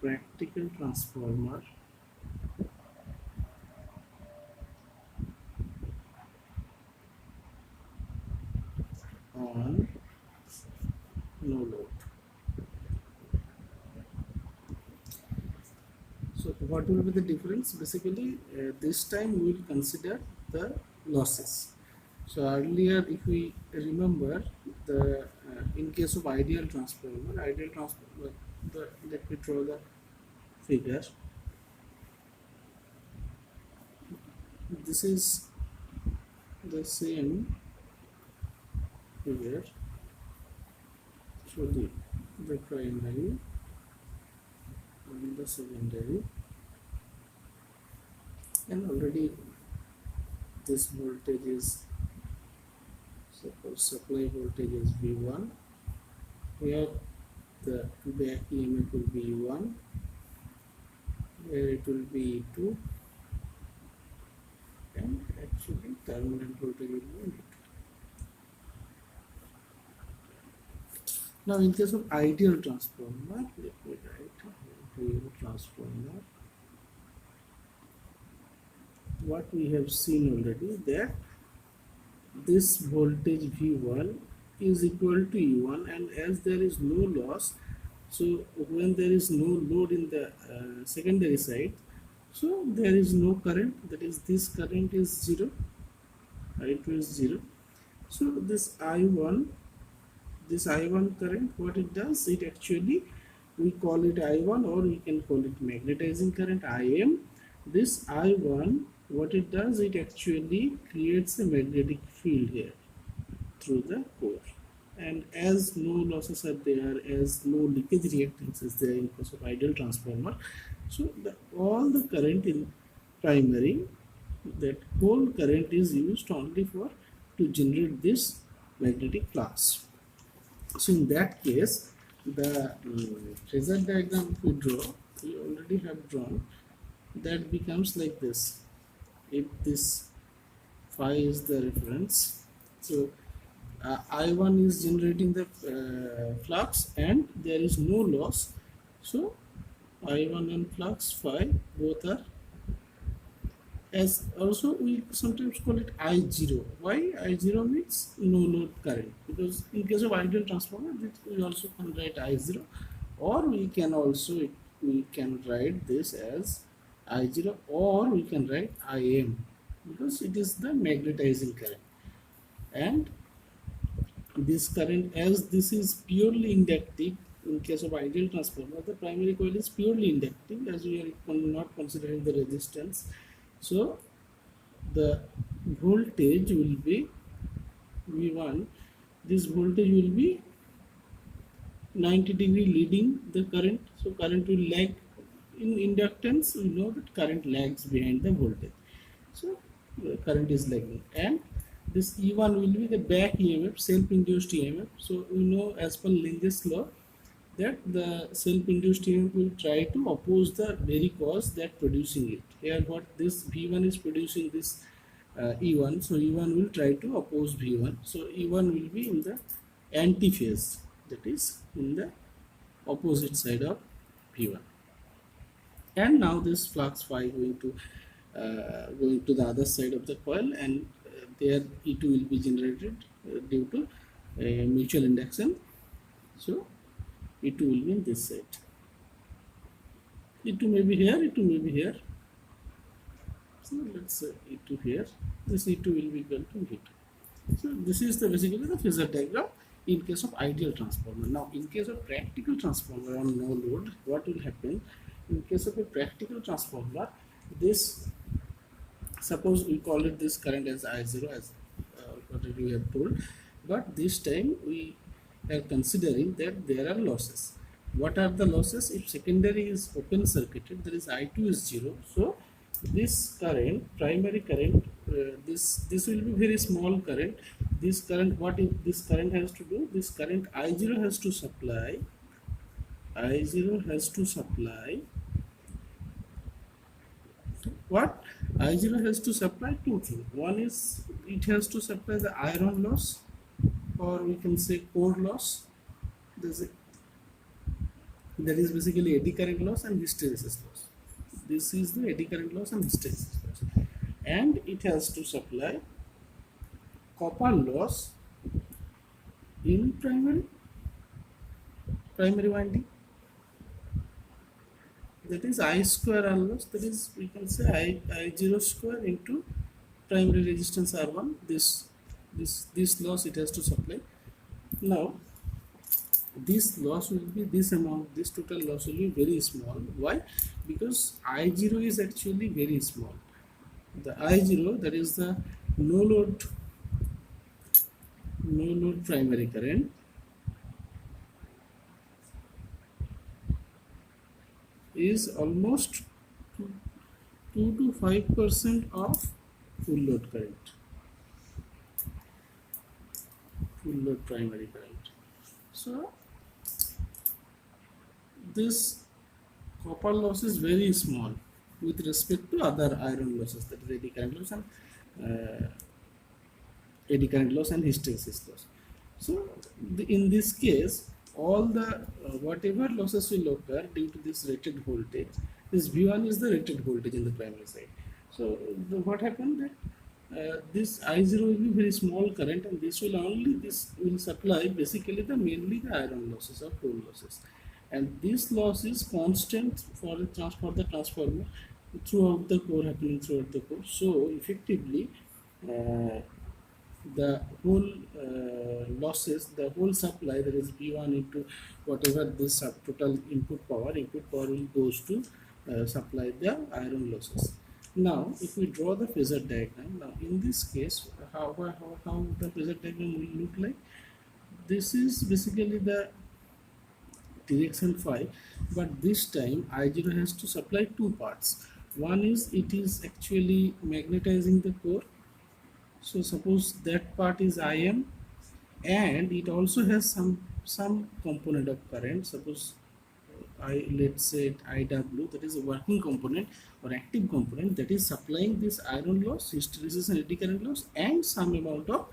practical transformer on no load. So what will be the difference? Basically, this time we will consider the losses. So earlier, if we remember, the in case of ideal transformer, let me draw the figure. This is the same figure. So the primary and the secondary, and already this voltage is, suppose supply voltage is V1. Here the back EMF will be E1. Here it will be E2, and actually terminal voltage will be V2. Now in case of ideal transformer, let me write ideal transformer. What we have seen already, that this voltage V1 is equal to E1, and as there is no loss, so when there is no load in the secondary side, so there is no current, that is this current is 0, I2 is 0. So this I1 current, what it does, it actually, we call it I1, or we can call it magnetizing current, IM. This I1, what it does, it actually creates a magnetic field here through the core, and as no losses are there, as no leakage reactance is there in case of ideal transformer, so all the current in primary, that whole current is used only for to generate this magnetic flux. So in that case, the phasor diagram we draw, we already have drawn, that becomes like this. If this phi is the reference, so I1 is generating the flux and there is no loss, so I1 and flux phi both are, as also we sometimes call it I0. Why I0 means no load current? Because in case of ideal transformer, we also can write I0, or we can also write this as I0, or we can write IM, because it is the magnetizing current. And this current, as this is purely inductive, in case of ideal transformer, the primary coil is purely inductive, as we are not considering the resistance. So the voltage will be V1, this voltage will be 90-degree leading the current, so current will lag. In inductance, we know that current lags behind the voltage, so the current is lagging, and this E1 will be the back EMF, self-induced EMF. So we know, as per Lentz's law, that the self-induced EMF will try to oppose the very cause that producing it. Here what this V1 is producing, this E1, so E1 will try to oppose V1, so E1 will be in the anti-phase, that is in the opposite side of V1. And now this flux phi going to the other side of the coil, and there E2 will be generated due to mutual induction. So E2 will be in this side. E2 may be here, E2 may be here. So let's say E2 here. This E2 will be equal to V2. So this is basically the phasor diagram in case of ideal transformer. Now in case of practical transformer on no load, what will happen? In case of a practical transformer, this, suppose we call it this current as I0, as what we have told, but this time we are considering that there are losses. What are the losses? If secondary is open circuited, there is I2 is 0, so this current, primary current, this will be very small current. This current, what is this current has to do? This current I0 has to supply, what? I0 has to supply two things. One is it has to supply the iron loss, or we can say core loss. That is basically eddy current loss and hysteresis loss. This is the eddy current loss and hysteresis loss, and it has to supply copper loss in primary winding. That is I square R loss. That is, we can say I0 square into primary resistance R1. This loss it has to supply. Now this loss will be this amount. This total loss will be very small. Why? Because I0 is actually very small. The I0, that is the no load primary current, is almost 2 to 5% of full load current, full load primary current. So this copper loss is very small with respect to other iron losses, that is eddy current loss and hysteresis loss. So in this case, all the whatever losses will occur due to this rated voltage, this V1 is the rated voltage in the primary side. So what happened that this I0 will be very small current, and this will supply basically mainly the iron losses or coal losses, and this loss is constant for the transformer throughout the core, happening throughout the core. So effectively the whole losses, the whole supply, that is V1 into whatever this total input power will goes to supply the iron losses. Now if we draw the phasor diagram, now in this case how the phasor diagram will look like, this is basically the direction phi, but this time I0 has to supply two parts. One is it is actually magnetizing the core. So suppose that part is Im, and it also has some component of current. Suppose let's say IW, that is a working component or active component, that is supplying this iron loss, hysteresis and eddy current loss, and some amount of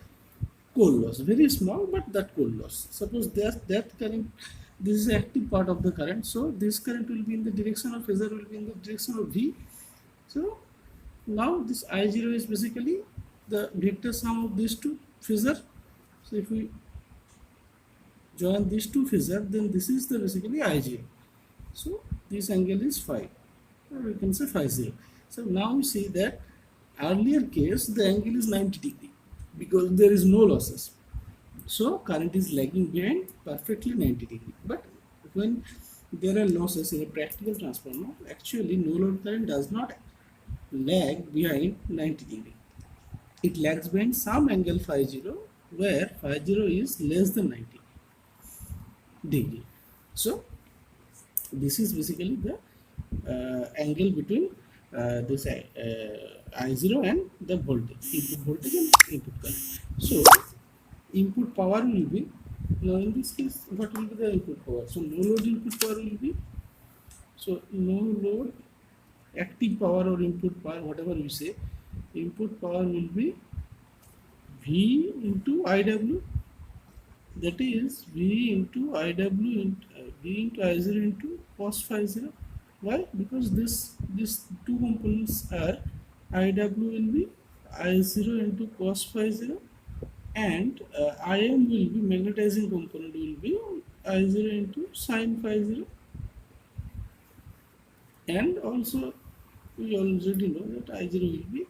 coal loss, very small, but that coal loss. Suppose that current, this is the active part of the current, so this current will be in the direction of phasor, will be in the direction of V. So now this I0 is basically the vector sum of these two phasor. So if we join these two phasor, then this is the basically I0. So this angle is phi, or we can say phi 0. So now we see that earlier case the angle is 90 degree because there is no losses. So current is lagging behind perfectly 90 degree. But when there are losses in a practical transformer, actually no load current does not lag behind 90 degree. It lags behind some angle phi 0, where phi 0 is less than 90 degree. So this is basically the angle between this I0 and the voltage, input voltage and input current. So input power will be, now in this case what will be the input power? So no load input power will be, so no load active power or input power, whatever we say, input power will be V into IW, that is V into IW V into I0 into cos phi 0. Why? Because this two components are IW will be I0 into cos phi 0, and Im will be, magnetizing component will be I0 into sin phi 0, and also we already know that I0 will be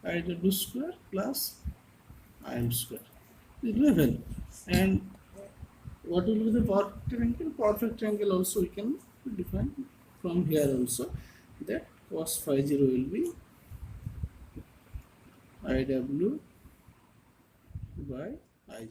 IW square plus Im square. It will be value. And what will be the power factor angle? Power factor angle also we can define from here also, that cos phi 0 will be IW by I0.